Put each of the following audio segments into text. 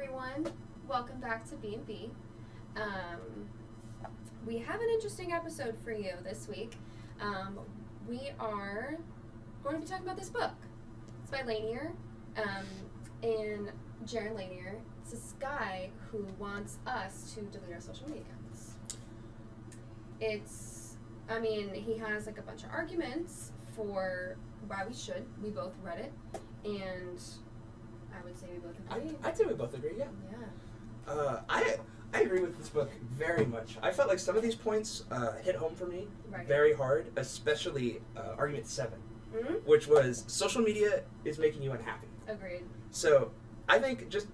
everyone. Welcome back to B&B. We have an interesting episode for you this week. We are going to be talking about this book. It's by Lanier, and Jaron Lanier. It's this guy who wants us to delete our social media accounts. He has like a bunch of arguments for why we should. We both read it, and I would say we both agree. I'd say we both agree, yeah. Yeah. I agree with this book very much. I felt like some of these points hit home for me very hard, especially argument 7, which was social media is making you unhappy. Agreed. So I think just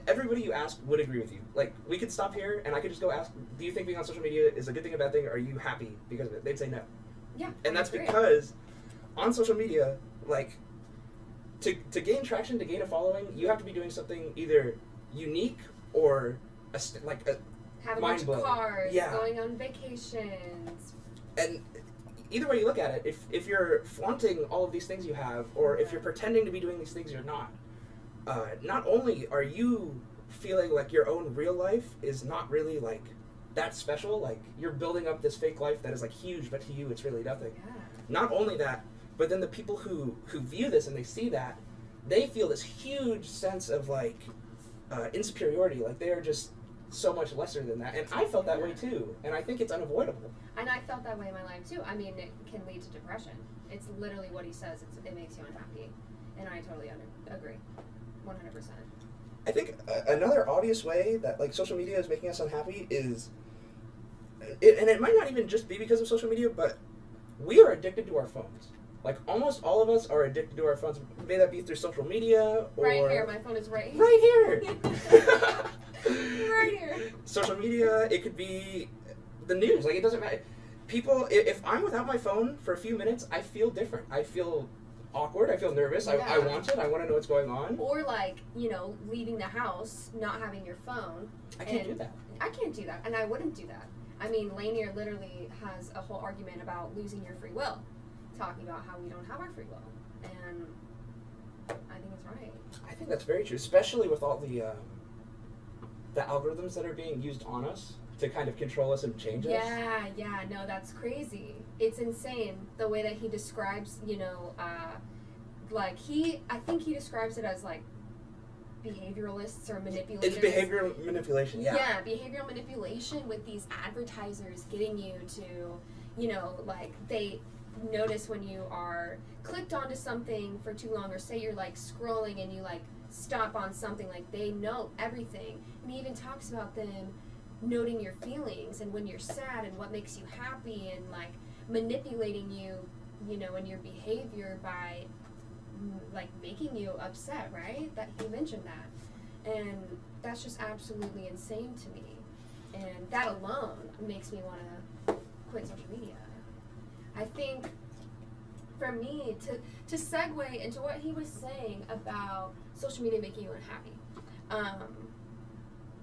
everybody you ask would agree with you. Like, we could stop here and I could just go ask, do you think being on social media is a good thing or a bad thing? Are you happy because of it? They'd say no. Yeah. And that's because on social media, like, to gain traction, to gain a following, you have to be doing something either unique or have a bunch of cars, going on vacations. And either way you look at it, if you're flaunting all of these things you have, or if you're pretending to be doing these things you're not only are you feeling like your own real life is not really like that special, like you're building up this fake life that is like huge, but to you it's really nothing. Yeah. Not only that, but then the people who view this and they see that, they feel this huge sense of like insecurity, like they are just so much lesser than that. And I felt that way too, and I think it's unavoidable. And I felt that way in my life too. I mean, it can lead to depression. It's literally what he says. It makes you unhappy, and I totally agree, 100%. I think another obvious way that like social media is making us unhappy is, and it might not even just be because of social media, but we are addicted to our phones. Like, almost all of us are addicted to our phones. May that be through social media or... Right here. My phone is right here. Right here. Right here. Social media, it could be the news. Like, it doesn't matter. People, if I'm without my phone for a few minutes, I feel different. I feel awkward. I feel nervous. Yeah. I want it. I want to know what's going on. Or, like, leaving the house, not having your phone. I can't do that. I can't do that, and I wouldn't do that. I mean, Lanier literally has a whole argument about losing your free will, talking about how we don't have our free will, and I think it's right. I think that's very true, especially with all the algorithms that are being used on us to kind of control us and change us. Yeah, no, that's crazy. It's insane the way that he describes, I think he describes it as like behavioralists or manipulators. It's behavioral manipulation, yeah. Yeah, behavioral manipulation with these advertisers getting you to, they notice when you are clicked onto something for too long, or say you're like scrolling and you like stop on something, like they know everything. And he even talks about them noting your feelings and when you're sad and what makes you happy, and like manipulating you, in your behavior by like making you upset, right? That he mentioned that. And that's just absolutely insane to me. And that alone makes me want to quit social media. I think for me, to segue into what he was saying about social media making you unhappy,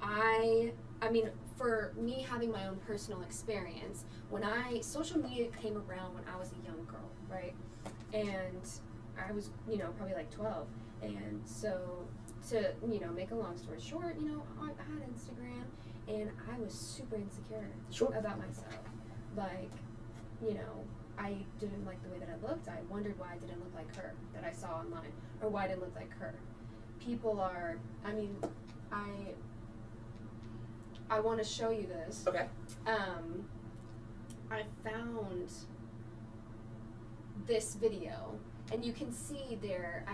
I mean, for me having my own personal experience, social media came around when I was a young girl, right? And I was, probably like 12. And so, to, make a long story short, I had Instagram, and I was super insecure about myself. Like, I didn't like the way that I looked. I wondered why I didn't look like her that I saw online, or why I didn't look like her. People are, I want to show you this. Okay. I found this video, and you can see there,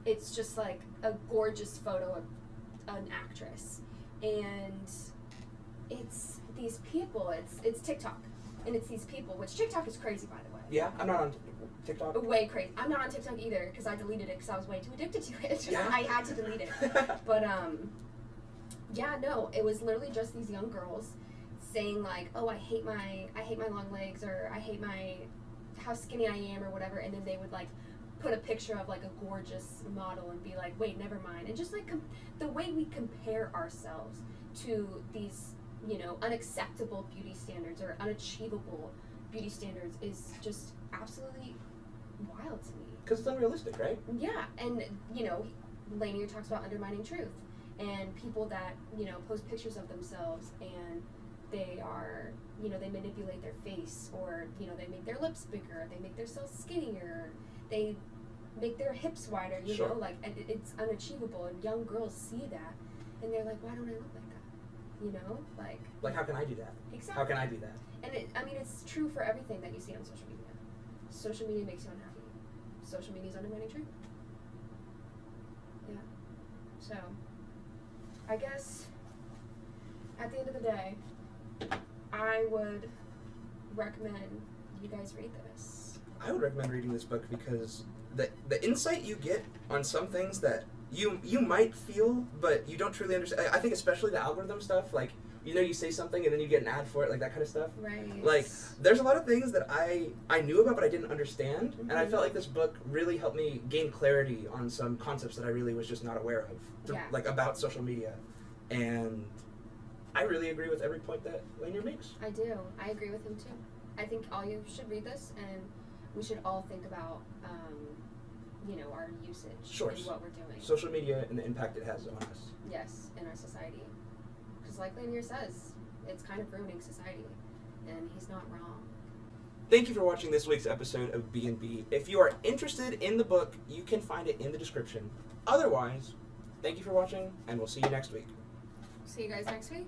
it's just like a gorgeous photo of an actress. And it's these people, it's TikTok. And it's these people, which TikTok is crazy, by the way. Yeah, I'm not on TikTok. Way crazy. I'm not on TikTok either, because I deleted it because I was way too addicted to it. Yeah. I had to delete it. But, it was literally just these young girls saying like, oh, I hate my long legs, or I hate how skinny I am, or whatever. And then they would like put a picture of like a gorgeous model and be like, wait, never mind. And just like the way we compare ourselves to these, unacceptable beauty standards or unachievable beauty standards is just absolutely wild to me. Because it's unrealistic, right? Yeah, and Lanier talks about undermining truth, and people that, you know, post pictures of themselves and they are, you know, they manipulate their face, or, you know, they make their lips bigger, they make themselves skinnier, they make their hips wider, you Sure. know, like, and it's unachievable, and young girls see that, and they're like, why don't I look like that? You know, like How can I do that? exactly. How can I do that? And I mean, it's true for everything that you see on social media. Social media makes you unhappy. Social media is undermining truth. Yeah. So, I guess at the end of the day, I would recommend you guys read this. I would recommend reading this book because the insight you get on some things that you might feel, but you don't truly understand. I think especially the algorithm stuff, like, you know, you say something and then you get an ad for it, like that kind of stuff. Right. Like, there's a lot of things that I knew about but I didn't understand, and I Mhm. felt like this book really helped me gain clarity on some concepts that I really was just not aware of, Yeah. like about social media. And I really agree with every point that Lanier makes. I do. I agree with him too. I think all you should read this, and we should all think about, you know, our usage Sure. and what we're doing. Social media and the impact it has on us. Yes, in our society. Because like Lanier says, it's kind of ruining society, and he's not wrong. Thank you for watching this week's episode of B&B. If you are interested in the book, you can find it in the description. Otherwise, thank you for watching, and we'll see you next week. See you guys next week.